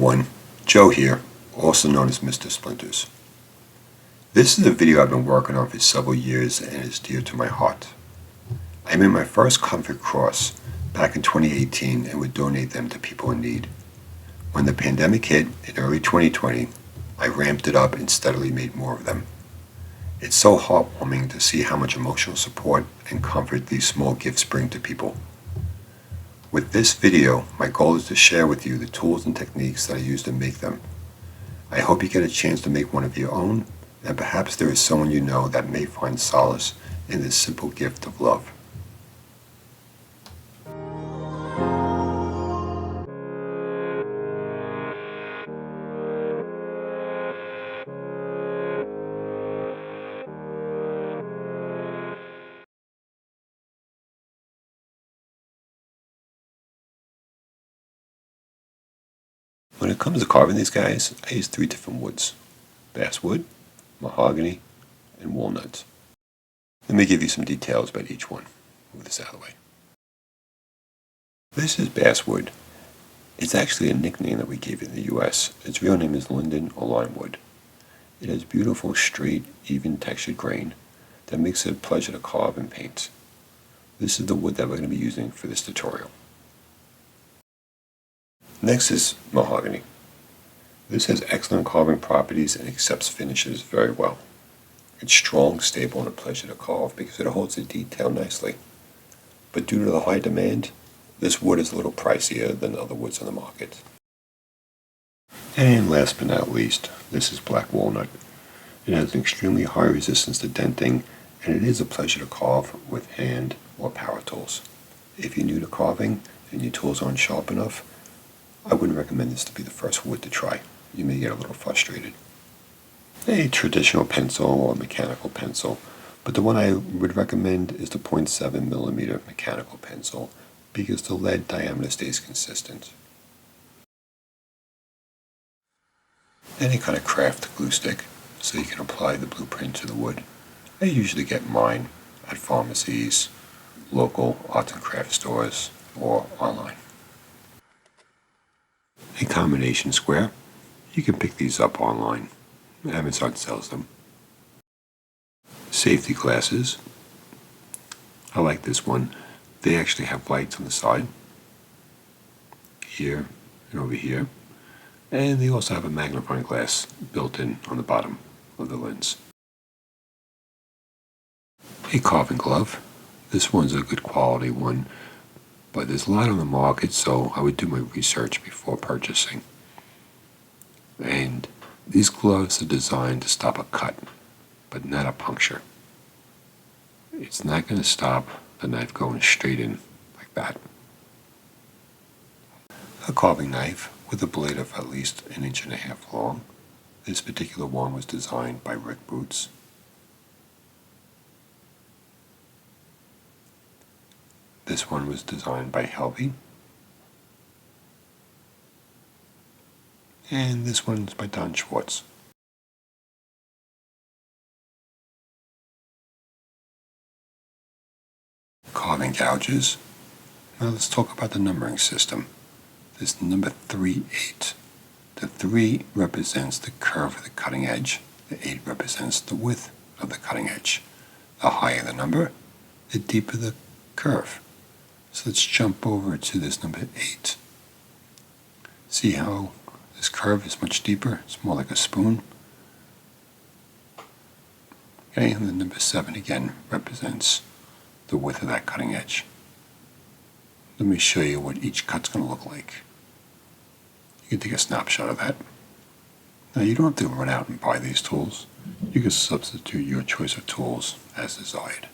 everyone, Joe here, also known as Mr. Splinters. This is a video I've been working on for several years and is dear to my heart. I made my first comfort cross back in 2018 and would donate them to people in need. When the pandemic hit in early 2020, I ramped it up and steadily made more of them. It's so heartwarming to see how much emotional support and comfort these small gifts bring to people. With this video, my goal is to share with you the tools and techniques that I use to make them. I hope you get a chance to make one of your own, and perhaps there is someone you know that may find solace in this simple gift of love. When it comes to carving these guys, I use 3 different woods: basswood, mahogany, and walnut. Let me give you some details about each one. Move this out of the way. This is basswood. It's actually a nickname that we gave it in the US. Its real name is Linden or Limewood. It has beautiful, straight, even textured grain that makes it a pleasure to carve and paint. This is the wood that we're going to be using for this tutorial. Next is mahogany. This has excellent carving properties and accepts finishes very well. It's strong, stable, and a pleasure to carve because it holds the detail nicely. But due to the high demand, this wood is a little pricier than other woods on the market. And last but not least, this is black walnut. It has an extremely high resistance to denting, and it is a pleasure to carve with hand or power tools. If you're new to carving and your tools aren't sharp enough, I wouldn't recommend this to be the first wood to try. You may get a little frustrated. A traditional pencil or mechanical pencil, but the one I would recommend is the 0.7 millimeter mechanical pencil because the lead diameter stays consistent. Any kind of craft glue stick so you can apply the blueprint to the wood. I usually get mine at pharmacies, local arts and craft stores, or online. A combination square. You can pick these up online. Amazon sells them. Safety glasses. I like this one. They actually have lights on the side, here and over here, and they also have a magnifying glass built in on the bottom of the lens. A carving glove. This one's a good quality one, but there's a lot on the market, so I would do my research before purchasing. And these gloves are designed to stop a cut, but not a puncture. It's not going to stop the knife going straight in like that. A carving knife with a blade of at least 1.5 inches long. This particular one was designed by Rick Boots. This one was designed by Helvey. And this one's by Don Schwartz. Carving gouges. Now let's talk about the numbering system. This number 3/8. The 3 represents the curve of the cutting edge. The 8 represents the width of the cutting edge. The higher the number, the deeper the curve. So let's jump over to this number 8. See how this curve is much deeper? It's more like a spoon. Okay, and the number 7 again represents the width of that cutting edge. Let me show you what each cut's going to look like. You can take a snapshot of that. Now you don't have to run out and buy these tools. You can substitute your choice of tools as desired.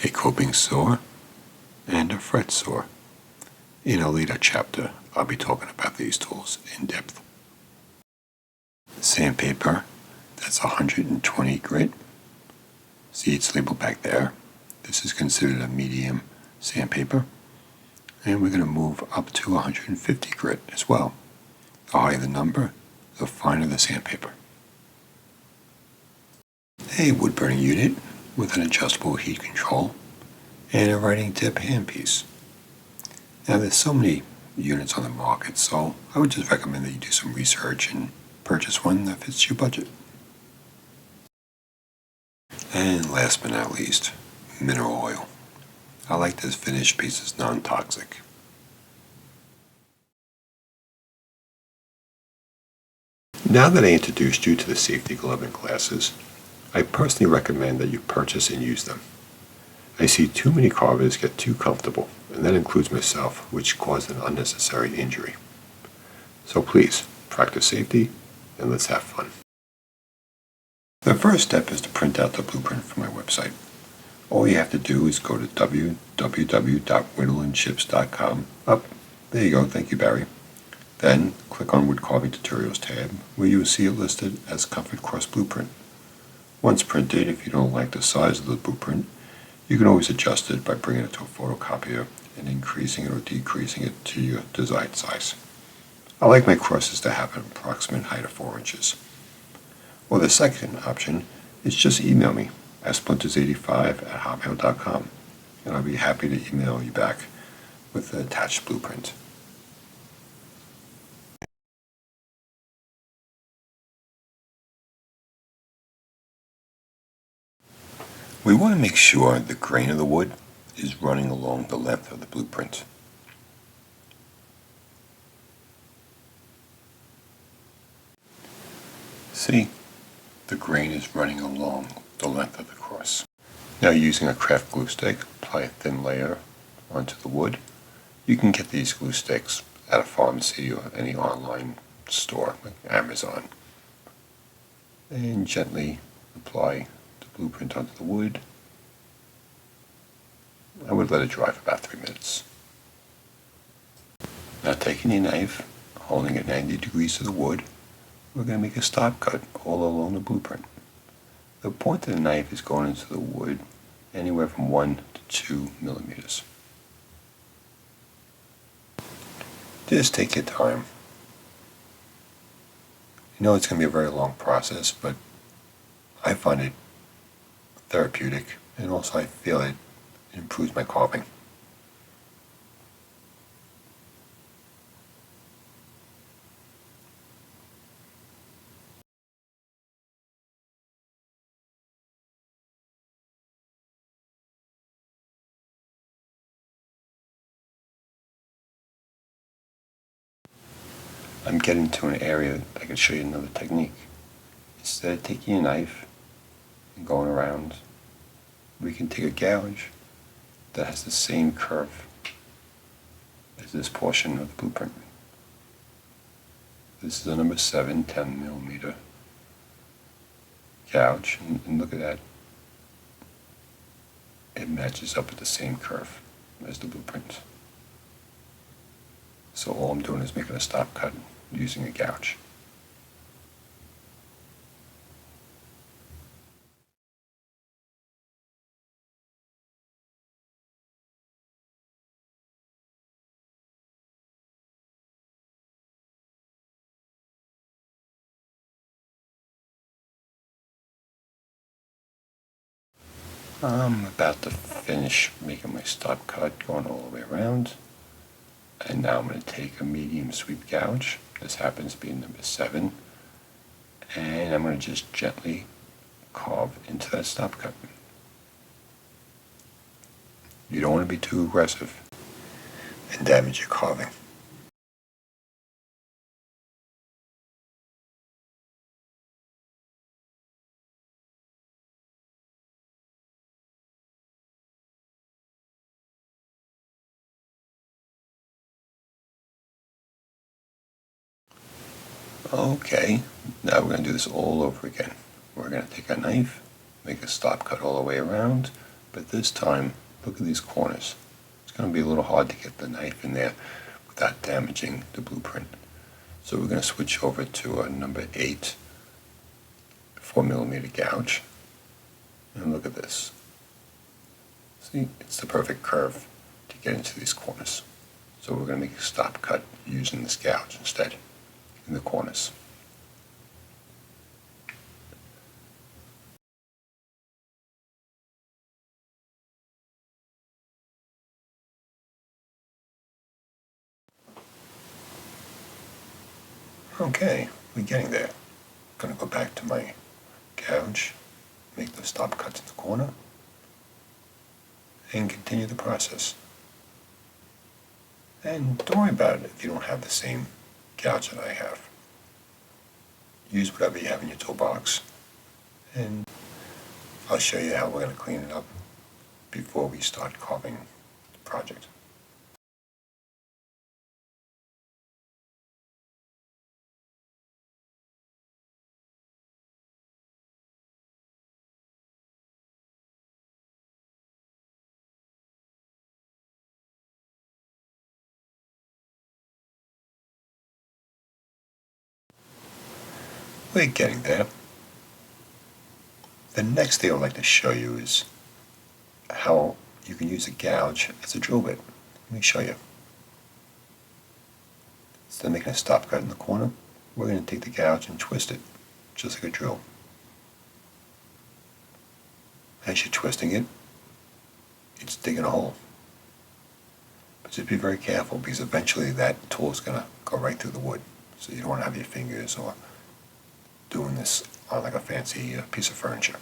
A coping saw and a fret saw. In a later chapter, I'll be talking about these tools in depth. Sandpaper, that's 120 grit. See, it's labeled back there. This is considered a medium sandpaper. And we're going to move up to 150 grit as well. The higher the number, the finer the sandpaper. A wood burning unit with an adjustable heat control and a writing tip handpiece. Now there's so many units on the market, so I would just recommend that you do some research and purchase one that fits your budget. And last but not least, mineral oil. I like this finished piece is non-toxic. Now that I introduced you to the safety glove and glasses, I personally recommend that you purchase and use them. I see too many carvers get too comfortable, and that includes myself, which caused an unnecessary injury. So please, practice safety, and let's have fun. The first step is to print out the blueprint from my website. All you have to do is go to www.whittleandships.com. There you go, thank you, Barry. Then click on Wood Carving Tutorials tab, where you will see it listed as Comfort Cross Blueprint. Once printed, if you don't like the size of the blueprint, you can always adjust it by bringing it to a photocopier and increasing it or decreasing it to your desired size. I like my crosses to have an approximate height of 4 inches. Or the second option is just email me at splinters85@hotmail.com, and I'll be happy to email you back with the attached blueprint. We want to make sure the grain of the wood is running along the length of the blueprint. See, the grain is running along the length of the cross. Now, using a craft glue stick, apply a thin layer onto the wood. You can get these glue sticks at a pharmacy or any online store like Amazon. And gently apply the blueprint onto the wood. I would let it dry for about 3 minutes. Now, taking your knife, holding it 90 degrees to the wood, we're going to make a stop cut all along the blueprint. The point of the knife is going into the wood anywhere from 1 to 2 millimeters. Just take your time. You know it's going to be a very long process, but I find it therapeutic, and also I feel it improves my carving. I'm getting to an area that I can show you another technique. Instead of taking a knife and going around, we can take a gouge that has the same curve as this portion of the blueprint. This is a number 7, 10 millimeter gouge, and look at that. It matches up with the same curve as the blueprint. So all I'm doing is making a stop cut using a gouge. I'm about to finish making my stop cut, going all the way around. And now I'm going to take a medium sweep gouge. This happens to be number 7. And I'm going to just gently carve into that stop cut. You don't want to be too aggressive and damage your carving. Okay, now we're going to do this all over again. We're going to take a knife, make a stop cut all the way around, but this time, look at these corners. It's going to be a little hard to get the knife in there without damaging the blueprint. So we're going to switch over to a number 8 4 millimeter gouge, and look at this. See, it's the perfect curve to get into these corners. So we're going to make a stop cut using this gouge instead in the corners. Okay, we're getting there. Gonna go back to my gouge, make those stop cuts in the corner, and continue the process. And don't worry about it if you don't have the same gouge that I have. Use whatever you have in your toolbox, and I'll show you how we're going to clean it up before we start carving the project. We're getting there. The next thing I'd like to show you is how you can use a gouge as a drill bit. Let me show you. Instead of making a stop cut in the corner, we're going to take the gouge and twist it, just like a drill. As you're twisting it, it's digging a hole. But just be very careful, because eventually that tool is going to go right through the wood. So you don't want to have your fingers or doing this on like a fancy piece of furniture.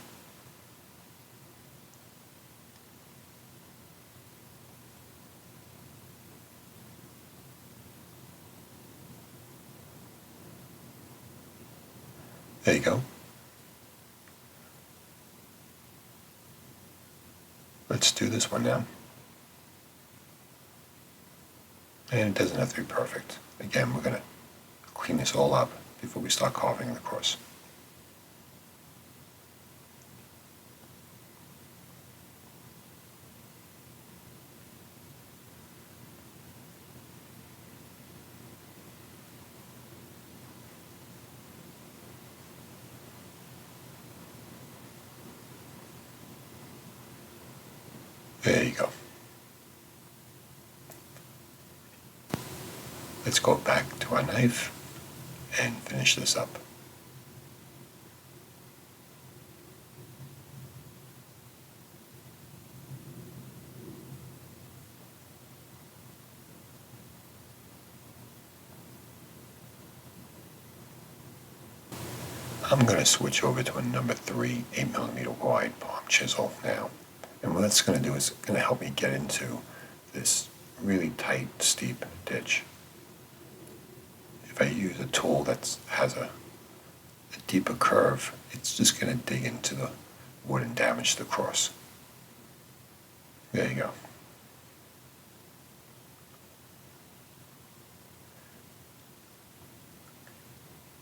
There you go. Let's do this one now. And it doesn't have to be perfect. Again, we're going to clean this all up before we start carving it across. There you go. Let's go back to our knife and finish this up. I'm going to switch over to a number 3 8mm wide palm chisel now. And what that's going to do is going to help me get into this really tight, steep ditch. If I use a tool that has a deeper curve, it's just going to dig into the wood and damage the cross. There you go.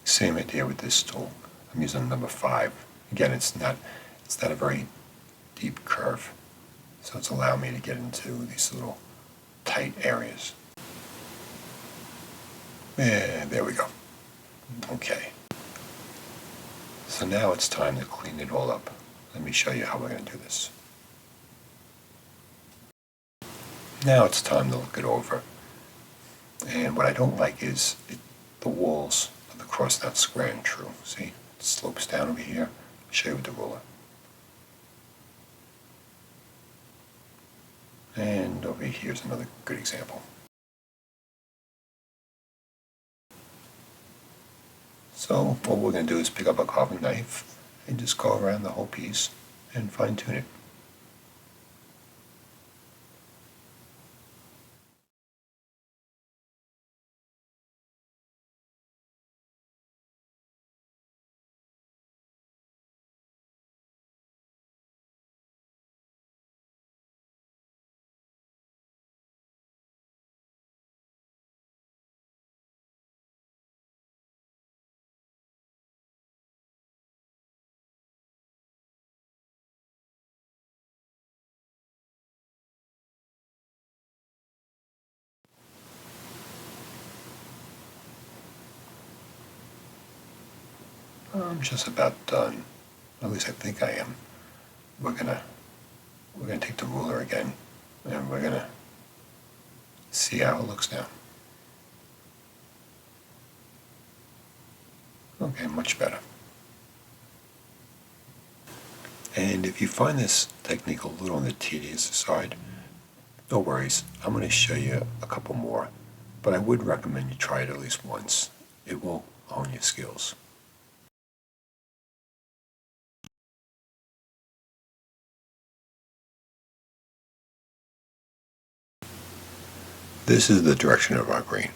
Same idea with this tool. I'm using number 5. Again, it's not a very deep curve, so it's allowing me to get into these little tight areas. And there we go. Okay. So now it's time to clean it all up. Let me show you how we're going to do this. Now it's time to look it over. And what I don't like is the walls of the cross not squaring true. See? It slopes down over here. I'll show you with the ruler. And over here's another good example. So what we're going to do is pick up a carving knife and just go around the whole piece and fine tune it. I'm just about done. At least I think I am. We're gonna take the ruler again, and we're gonna see how it looks now. Okay, much better. And if you find this technique a little on the tedious side, no worries. I'm going to show you a couple more, but I would recommend you try it at least once. It will hone your skills. This is the direction of our grain.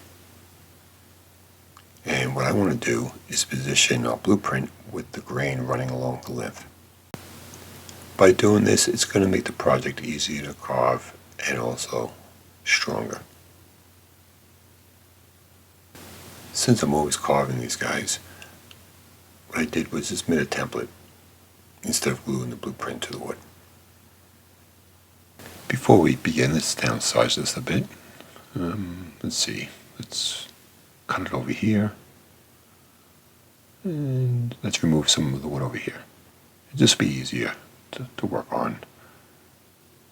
And what I want to do is position our blueprint with the grain running along the length. By doing this, it's going to make the project easier to carve and also stronger. Since I'm always carving these guys, what I did was just made a template instead of gluing the blueprint to the wood. Before we begin, let's downsize this a bit. Let's see, let's cut it over here, and let's remove some of the wood over here. It'll just be easier to work on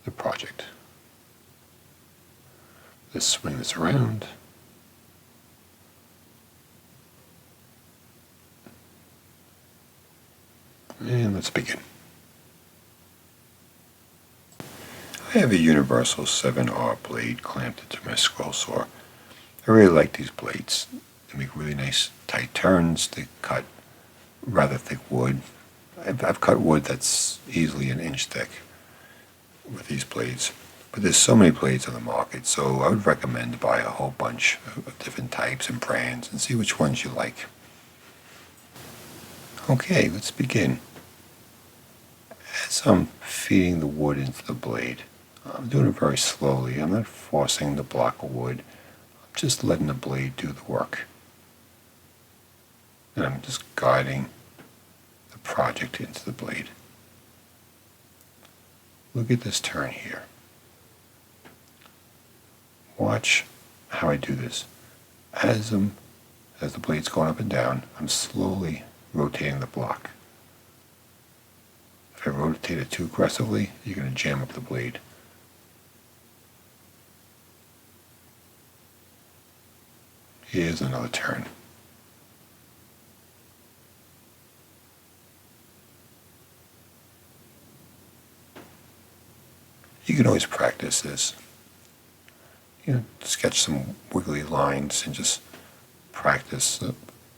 the project. Let's swing this around. And let's begin. I have a universal 7R blade clamped into my scroll saw. I really like these blades. They make really nice tight turns. They cut rather thick wood. I've cut wood that's easily an inch thick with these blades. But there's so many blades on the market, so I would recommend to buy a whole bunch of different types and brands and see which ones you like. Okay, let's begin. As I'm feeding the wood into the blade, I'm doing it very slowly. I'm not forcing the block of wood. I'm just letting the blade do the work. And I'm just guiding the project into the blade. Look at this turn here. Watch how I do this. As the blade's going up and down, I'm slowly rotating the block. If I rotate it too aggressively, you're going to jam up the blade. Here's another turn. You can always practice this. Sketch some wiggly lines and just practice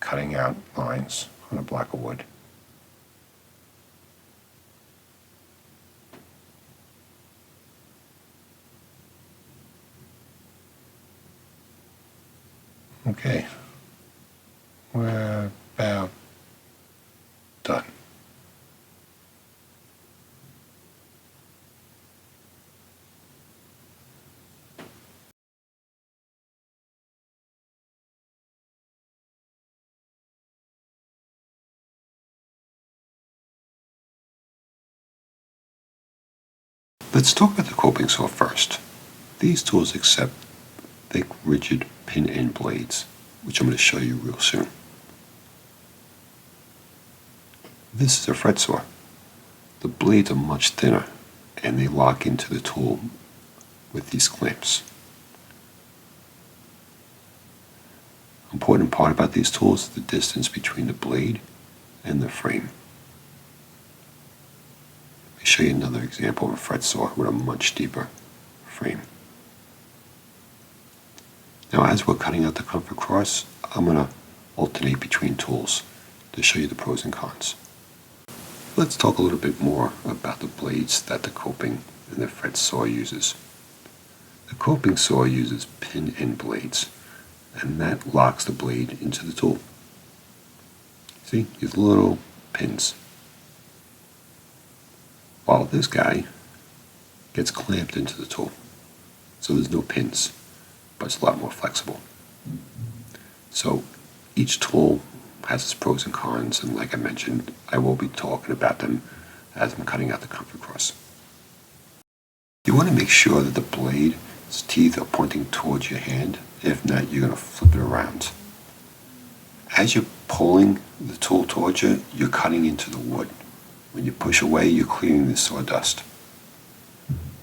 cutting out lines on a block of wood. Okay, we're about done. Let's talk about the coping saw first. These tools accept thick, rigid pin-end blades, which I'm going to show you real soon. This is a fret saw. The blades are much thinner, and they lock into the tool with these clamps. Important part about these tools is the distance between the blade and the frame. Let me show you another example of a fret saw with a much deeper frame. Now, as we're cutting out the comfort cross, I'm going to alternate between tools to show you the pros and cons. Let's talk a little bit more about the blades that the coping and the fret saw uses. The coping saw uses pin-end blades, and that locks the blade into the tool. See, these little pins. While this guy gets clamped into the tool, so there's no pins, but it's a lot more flexible. So each tool has its pros and cons, and like I mentioned, I will be talking about them as I'm cutting out the comfort cross. You want to make sure that the blade's teeth are pointing towards your hand. If not, you're going to flip it around. As you're pulling the tool towards you, you're cutting into the wood. When you push away, you're clearing the sawdust.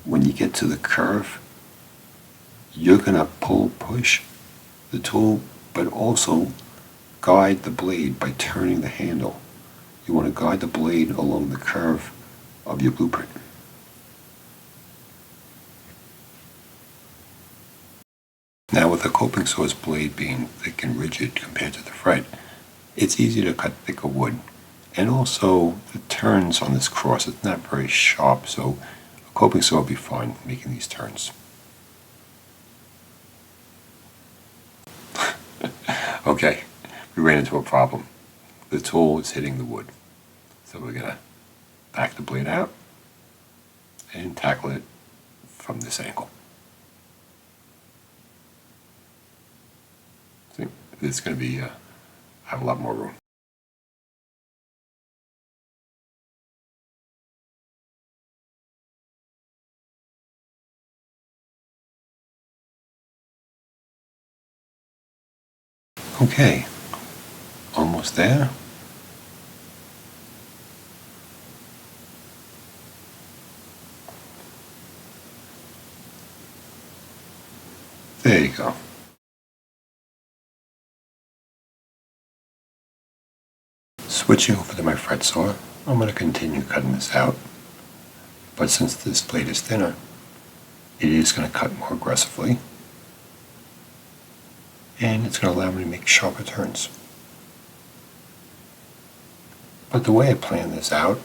When you get to the curve, you're going to push the tool, but also guide the blade by turning the handle. You want to guide the blade along the curve of your blueprint. Now, with the coping saw's blade being thick and rigid compared to the fret, It's easy to cut thicker wood. And also, the turns on this cross is not very sharp, so a coping saw will be fine making these turns. Okay, we ran into a problem. The tool is hitting the wood. So we're going to back the blade out and tackle it from this angle. See, it's going to be have a lot more room. Okay, almost there. There you go. Switching over to my fret saw, I'm going to continue cutting this out. But since this blade is thinner, it is going to cut more aggressively. And it's going to allow me to make sharper turns. But the way I plan this out,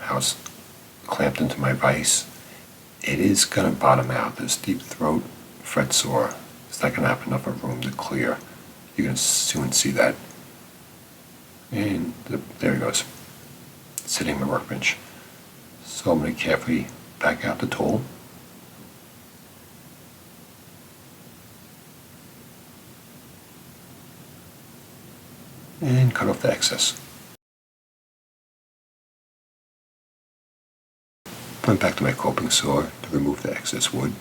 how it's clamped into my vise, it is going to bottom out. This deep throat fret saw is not going to have enough of room to clear. You're going to soon see that. And there it goes. It's hitting my workbench. So I'm going to carefully back out the tool. And cut off the excess. Went back to my coping saw to remove the excess wood.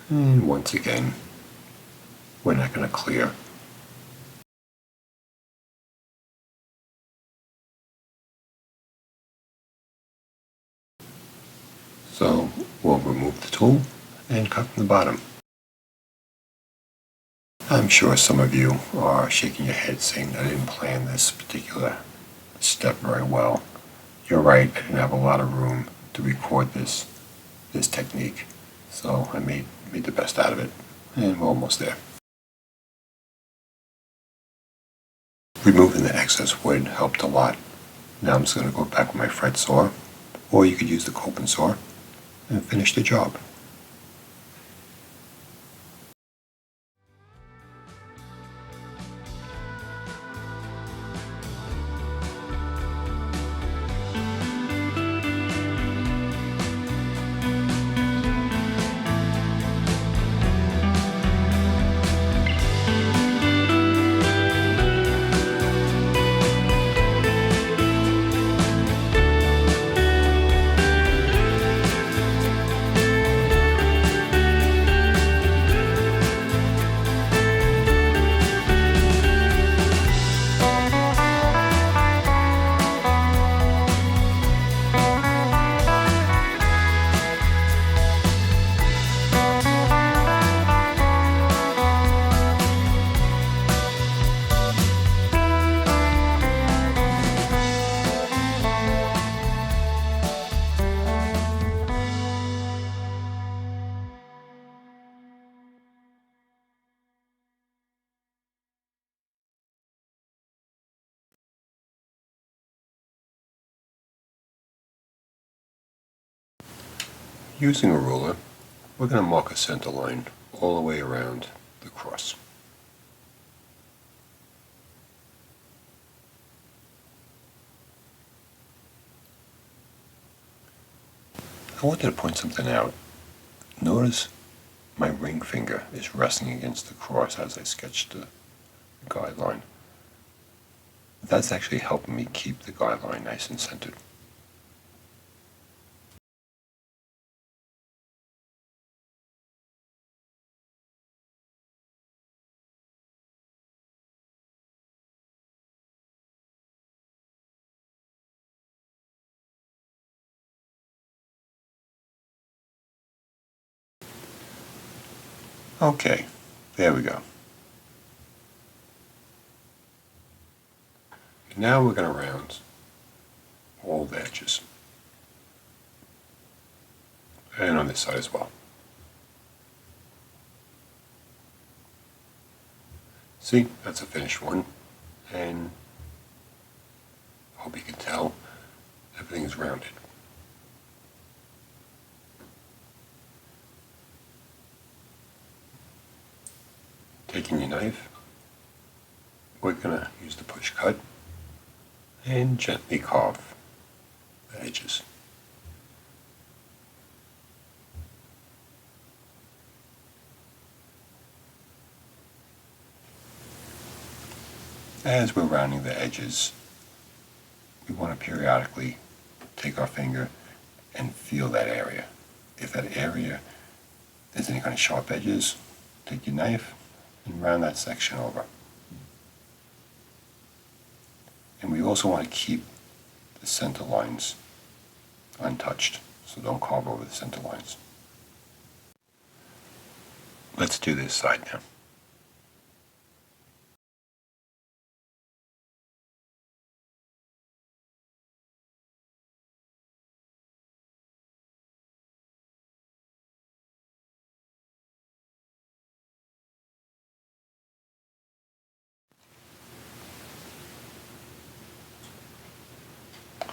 And once again, we're not going to clear. So we'll remove the tool and cut from the bottom. I'm sure some of you are shaking your head saying I didn't plan this particular step very well. You're right, I didn't have a lot of room to record this technique, so I made the best out of it, and we're almost there. Removing the excess wood helped a lot. Now I'm just going to go back with my fret saw, or you could use the coping saw, and finish the job. Using a ruler, we're going to mark a center line all the way around the cross. I wanted to point something out. Notice my ring finger is resting against the cross as I sketch the guideline. That's actually helping me keep the guideline nice and centered. Okay, there we go. Now we're going to round all the edges. And on this side as well. See, that's a finished one, and hope you can tell everything is rounded. Taking your knife, we're going to use the push cut and gently carve the edges. As we're rounding the edges, we want to periodically take our finger and feel that area. If that area there's any kind of sharp edges, take your knife and round that section over. And we also want to keep the center lines untouched, so don't carve over the center lines. Let's do this side now.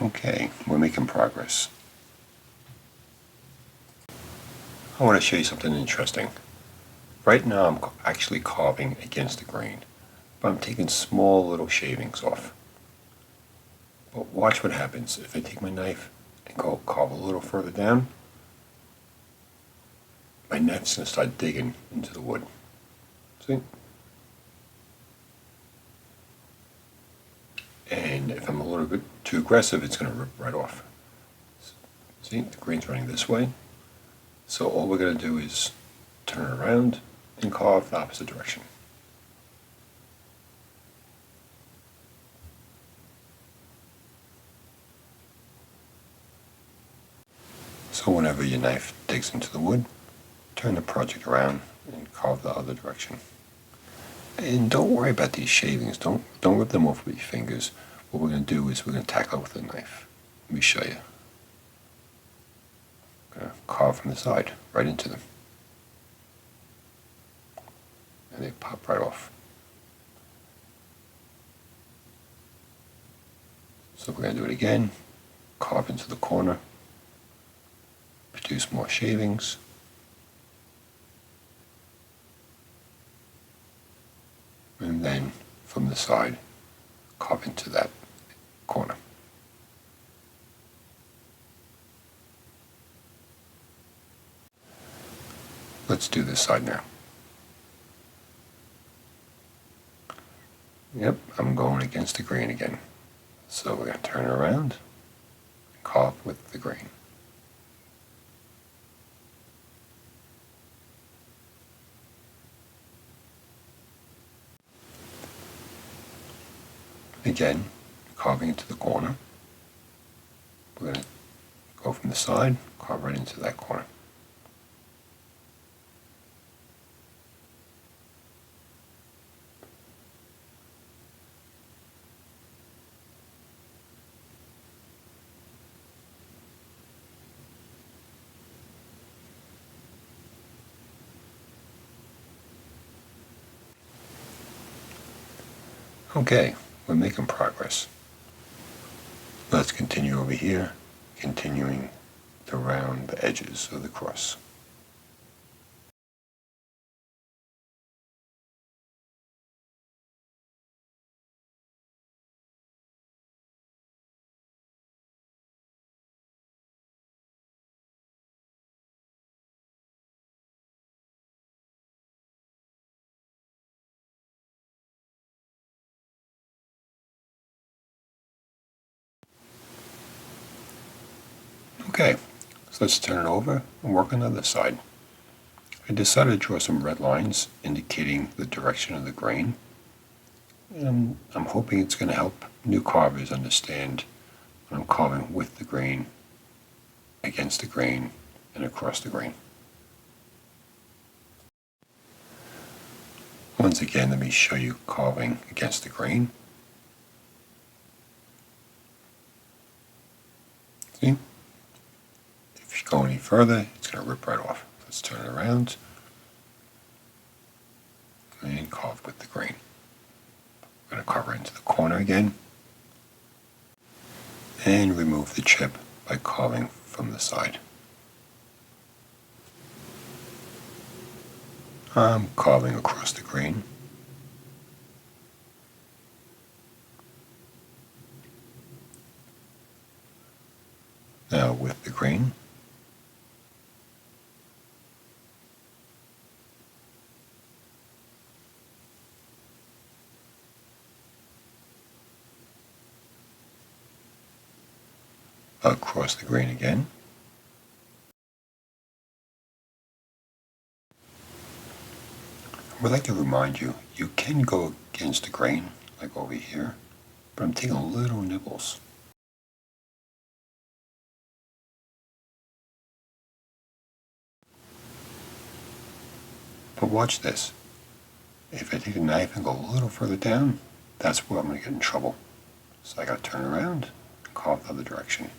Okay, we're making progress. I want to show you something interesting. Right now I'm actually carving against the grain, but I'm taking small little shavings off. But watch what happens if I take my knife and go carve a little further down. My knife's going to start digging into the wood. See? And if I'm a little bit too aggressive, it's going to rip right off. See, the grain's running this way. So all we're going to do is turn it around and carve the opposite direction. So whenever your knife digs into the wood, turn the project around and carve the other direction. And don't worry about these shavings. Don't rip them off with your fingers. What we're going to do is we're going to tackle it with a knife. Let me show you. I'm going to carve from the side, right into them. And they pop right off. So we're going to do it again. Carve into the corner. Produce more shavings. And then from the side, carve into that corner. Let's do this side now. Yep, I'm going against the grain again. So we're going to turn it around and carve with the grain. Again, carving into the corner. We're going to go from the side, carve right into that corner. Okay, we're making progress. Let's continue over here, continuing to round the edges of the cross. Okay, so let's turn it over and work on the other side. I decided to draw some red lines indicating the direction of the grain. And I'm hoping it's going to help new carvers understand when I'm carving with the grain, against the grain, and across the grain. Once again, let me show you carving against the grain. See? If you go any further, it's going to rip right off. Let's turn it around and carve with the grain. I'm going to carve right into the corner again and remove the chip by carving from the side. I'm carving across the grain. Now with the grain, across the grain again. I would like to remind you, you can go against the grain, like over here, but I'm taking little nibbles. But watch this. If I take the knife and go a little further down, that's where I'm going to get in trouble. So I got to turn around and carve the other direction.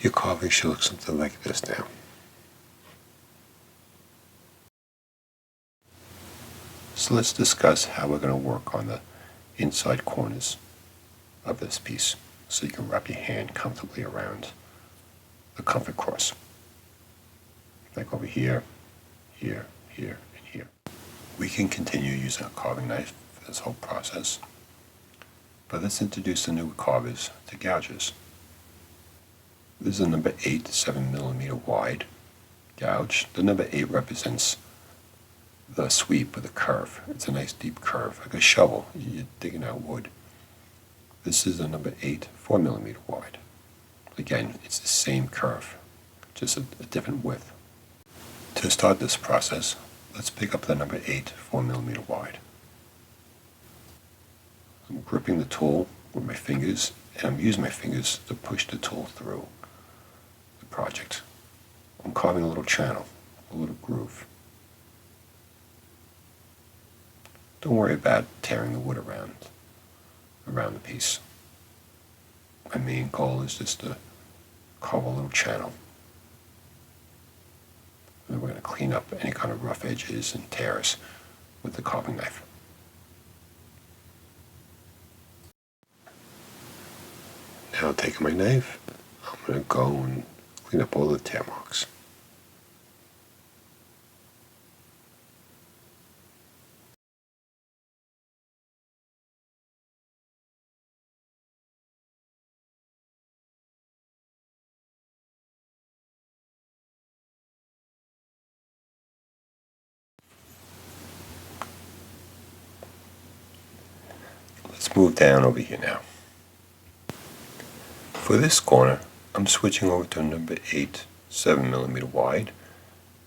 Your carving should look something like this now. So let's discuss how we're going to work on the inside corners of this piece so you can wrap your hand comfortably around the comfort cross. Like over here, here, here, and here. We can continue using a carving knife for this whole process, but let's introduce the new carvers to gouges. This is a number 8 7mm wide gouge. The number 8 represents the sweep with a curve. It's a nice deep curve, like a shovel. You're digging out wood. This is a number 8 4mm wide. Again, it's the same curve, just a different width. To start this process, let's pick up the number 8 4mm wide. I'm gripping the tool with my fingers, and I'm using my fingers to push the tool through the project. I'm carving a little channel, a little groove. Don't worry about tearing the wood around the piece. My main goal is just to carve a little channel. And then we're going to clean up any kind of rough edges and tears with the carving knife. Now taking my knife, I'm going to go and clean up all the tear marks. Let's move down over here now. For this corner, I'm switching over to number 8 7mm wide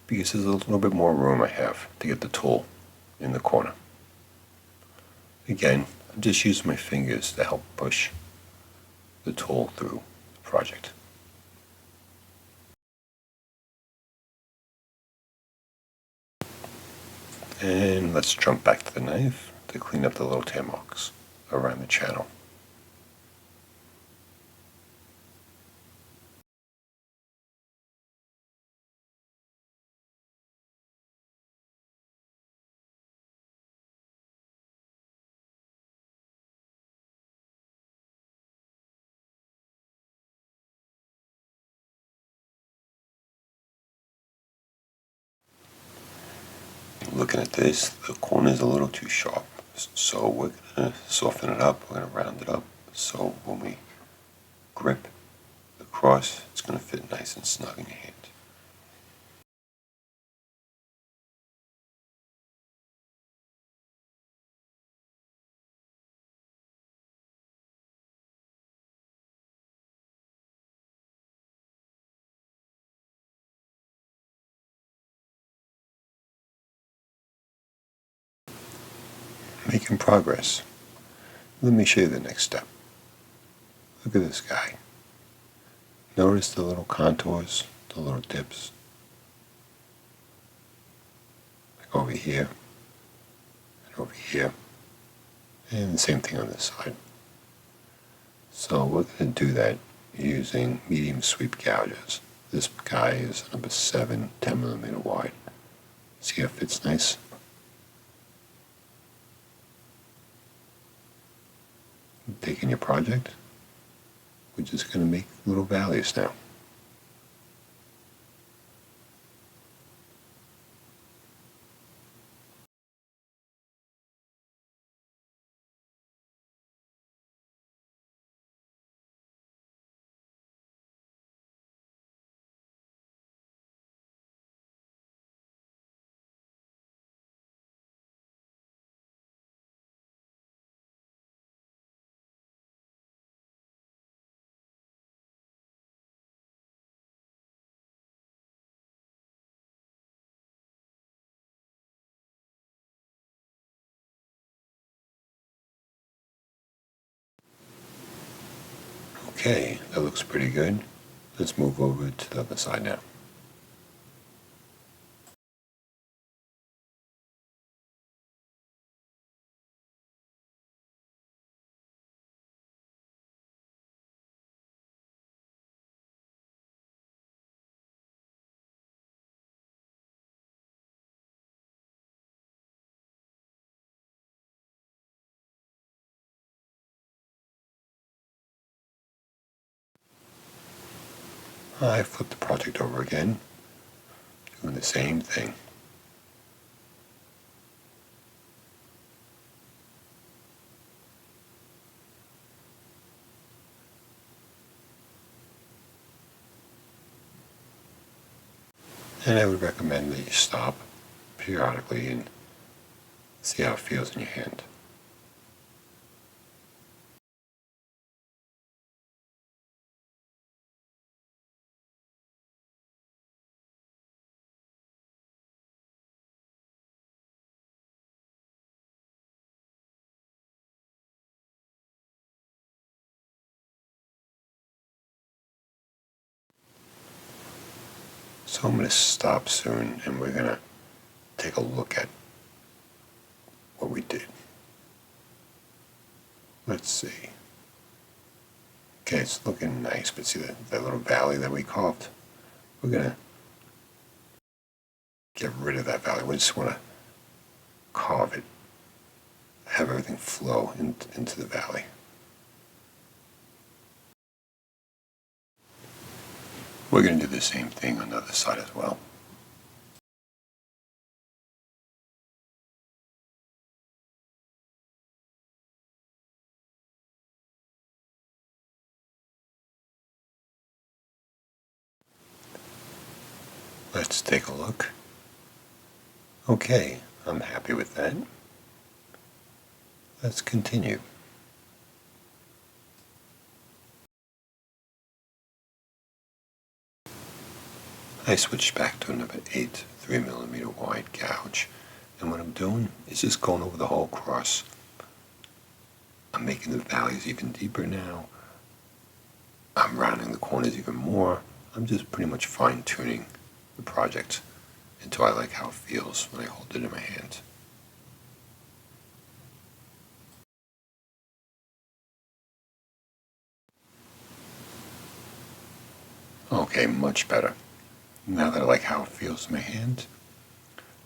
because there's a little bit more room I have to get the tool in the corner. Again, I'm just using my fingers to help push the tool through the project. And let's jump back to the knife to clean up the little tear marks around the channel. Looking at this, the corner is a little too sharp, so we're going to soften it up, we're going to round it up, so when we grip, the cross, it's going to fit nice and snug in your hand. Making progress. Let me show you the next step. Look at this guy. Notice the little contours, the little dips. Like over here, and over here, and the same thing on this side. So we're going to do that using medium sweep gouges. This guy is number 7, 10 millimeter wide. See how it fits nice? Taking your project, we're just going to make little valleys now. Okay, that looks pretty good. Let's move over to the other side now. I flip the project over again, doing the same thing. And I would recommend that you stop periodically and see how it feels in your hand. So I'm going to stop soon and we're going to take a look at what we did. Let's see. Okay, it's looking nice, but see that little valley that we carved? We're going to get rid of that valley. We just want to carve it, have everything flow into the valley. We're going to do the same thing on the other side as well. Let's take a look. Okay, I'm happy with that. Let's continue. I switched back to a number 8, 3 millimeter wide gouge. And what I'm doing is just going over the whole cross. I'm making the valleys even deeper now. I'm rounding the corners even more. I'm just pretty much fine-tuning the project until I like how it feels when I hold it in my hand. Okay, much better. Now that I like how it feels in my hand,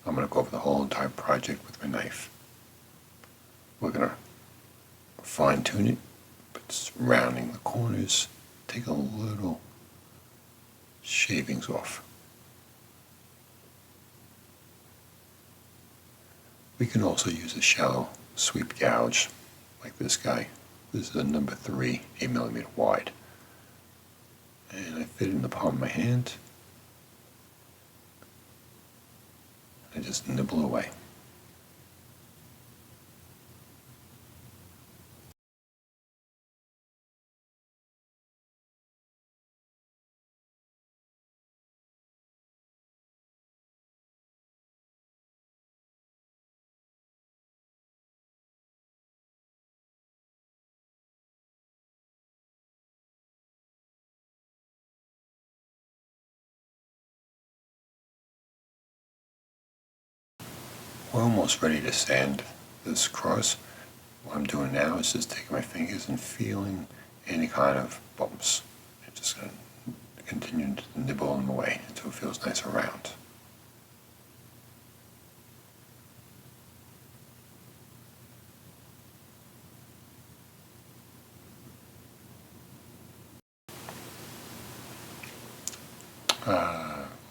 I'm going to go over the whole entire project with my knife. We're going to fine-tune it, but it's rounding the corners, take a little shavings off. We can also use a shallow sweep gouge like this guy. This is a number 3, 8 millimeter wide. fit in the palm of my hand. I just nibble away. We're almost ready to sand this cross. What I'm doing now is just taking my fingers and feeling any kind of bumps. I'm just going to continue to nibble them away until it feels nice and round.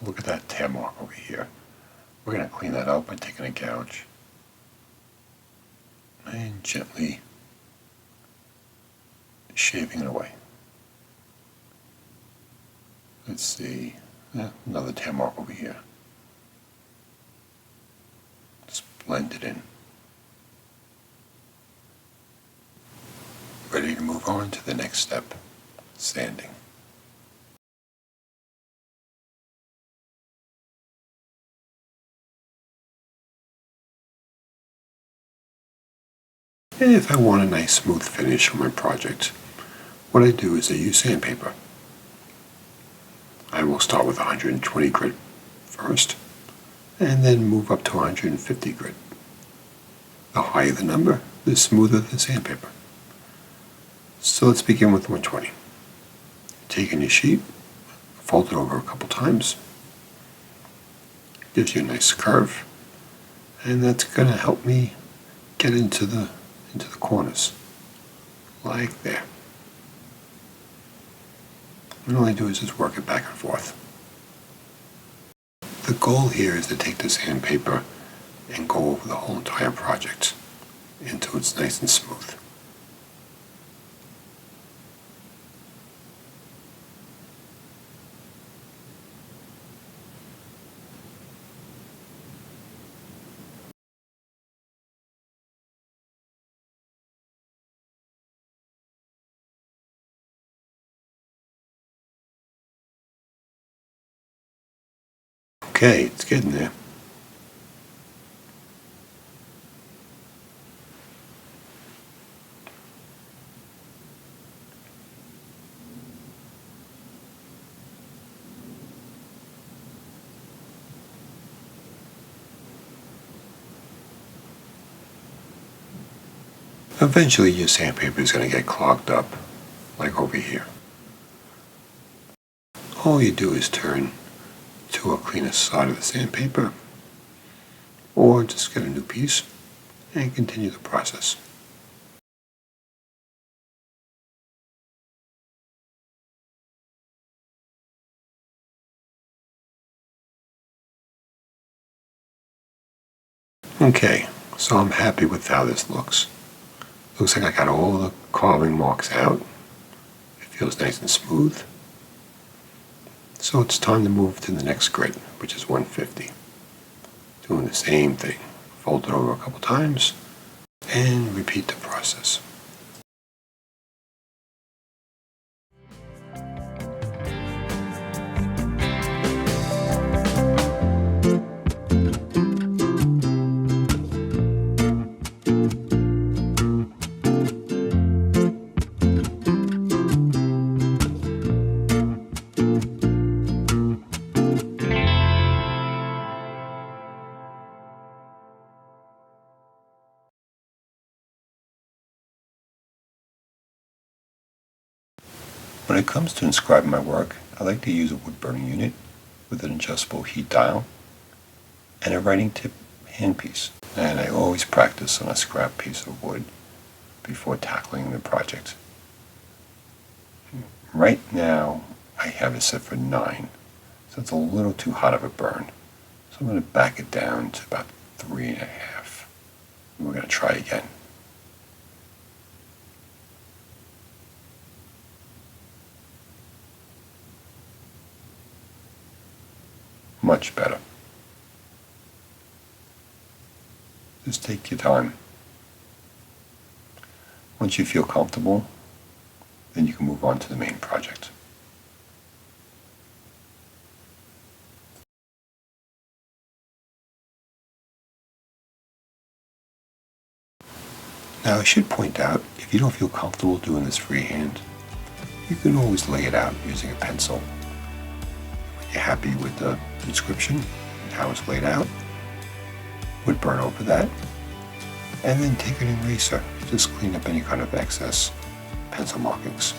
Look at that tear mark over here. We're going to clean that up by taking a gouge and gently shaving it away. Let's see, another tear mark over here. Just blend it in. Ready to move on to the next step, sanding. And if I want a nice smooth finish on my project, what I do is I use sandpaper. I will start with 120 grit first, and then move up to 150 grit. The higher the number, the smoother the sandpaper. So let's begin with 120. Take in your sheet, fold it over a couple times. Gives you a nice curve, and that's going to help me get into the corners, like there. And all I do is just work it back and forth. The goal here is to take the sandpaper and go over the whole entire project until it's nice and smooth. Okay, it's getting there. Eventually your sandpaper is going to get clogged up, like over here. All you do is turn to a cleaner side of the sandpaper, or just get a new piece and continue the process. Okay, so I'm happy with how this looks. Looks like I got all the carving marks out. It feels nice and smooth. So it's time to move to the next grit, which is 150. Doing the same thing. Fold it over a couple times and repeat the process. When it comes to inscribing my work, I like to use a wood burning unit with an adjustable heat dial and a writing tip handpiece. And I always practice on a scrap piece of wood before tackling the project. Right now, I have it set for 9, so it's a little too hot of a burn. So I'm going to back it down to about 3.5. And we're going to try again. much better. Just take your time. Once you feel comfortable, then you can move on to the main project. Now I should point out, if you don't feel comfortable doing this freehand, you can always lay it out using a pencil. When you're happy with the inscription and how it's laid out, would burn over that, and then take an eraser, just clean up any kind of excess pencil markings.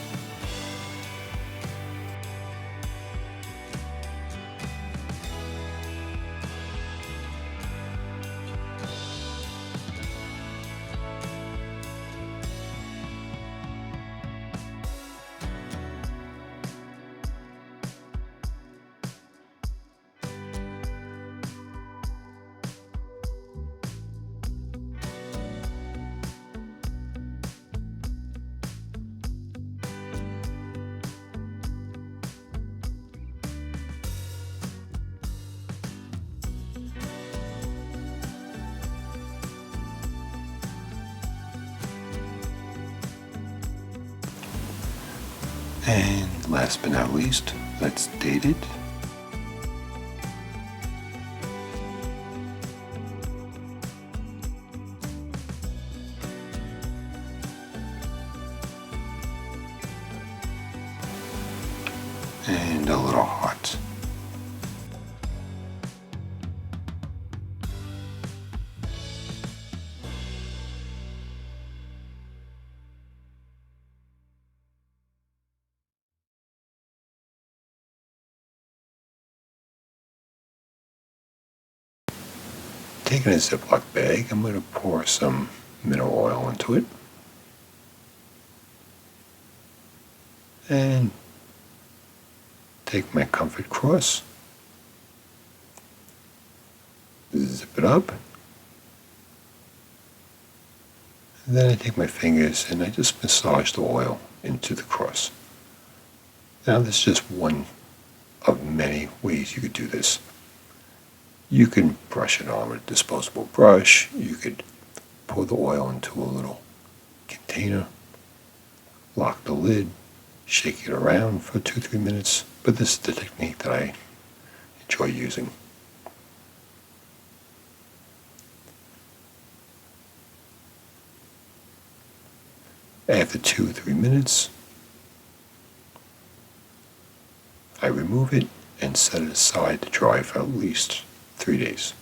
And last but not least, let's date it. And a little heart. Taking a Ziploc bag, I'm going to pour some mineral oil into it. And take my comfort cross, zip it up, and then I take my fingers and I just massage the oil into the cross. Now this is just one of many ways you could do this. You can brush it on with a disposable brush. You could pour the oil into a little container, lock the lid, shake it around for 2-3 minutes, but this is the technique that I enjoy using. After 2-3 minutes, I remove it and set it aside to dry for at least 3 days.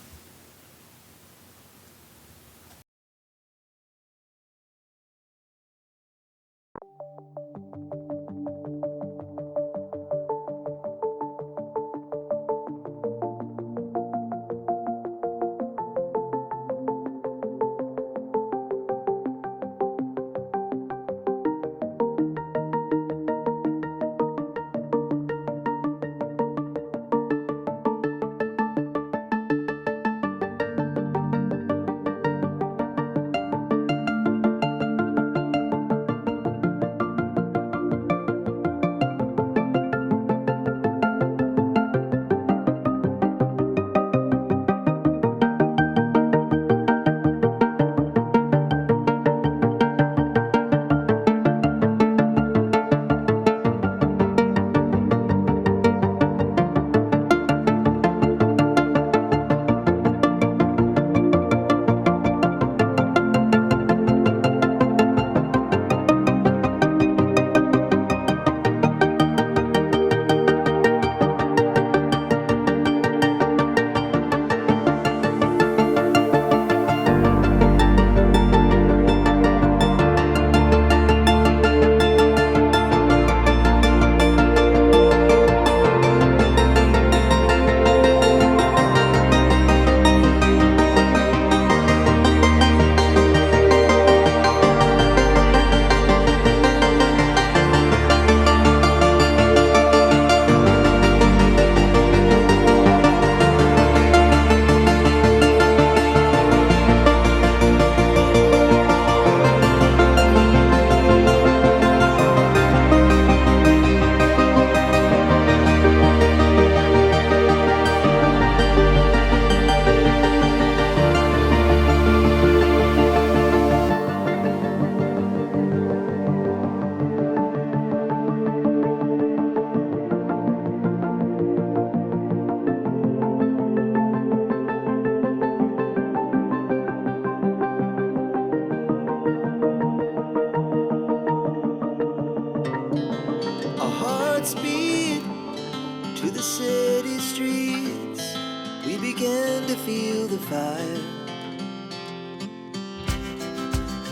to the city streets, we began to feel the fire.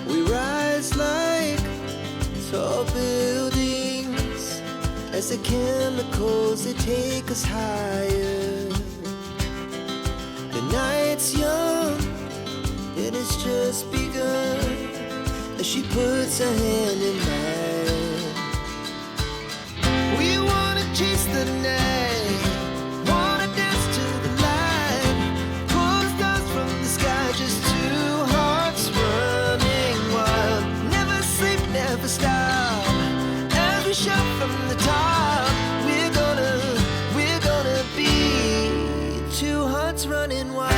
We rise like tall buildings as the chemicals, they take us higher. The night's young, it has just begun, as she puts her hand in mine. We wanna chase the night, wanna dance to the light, pull the stars from the sky, just two hearts running wild. Never sleep, never stop, as we shout from the top. We're gonna be two hearts running wild.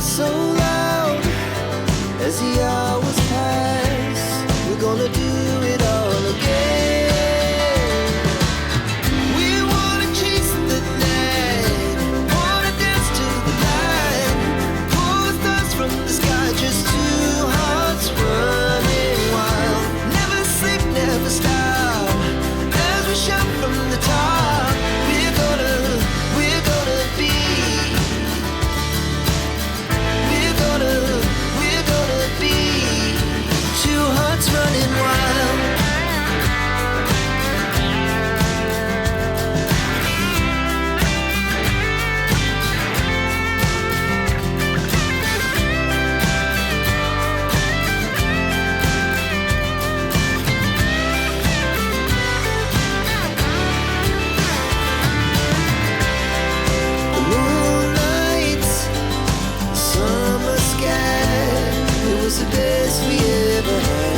So loud as the hours pass, we're gonna do it all again. We wanna chase the night, wanna dance to the light, pull the stars from the sky, just two hearts running wild. Never sleep, never stop, as we shout from the top. We're gonna be, we're gonna be two hearts running wild. The moonlight, summer sky, it was the best we ever had.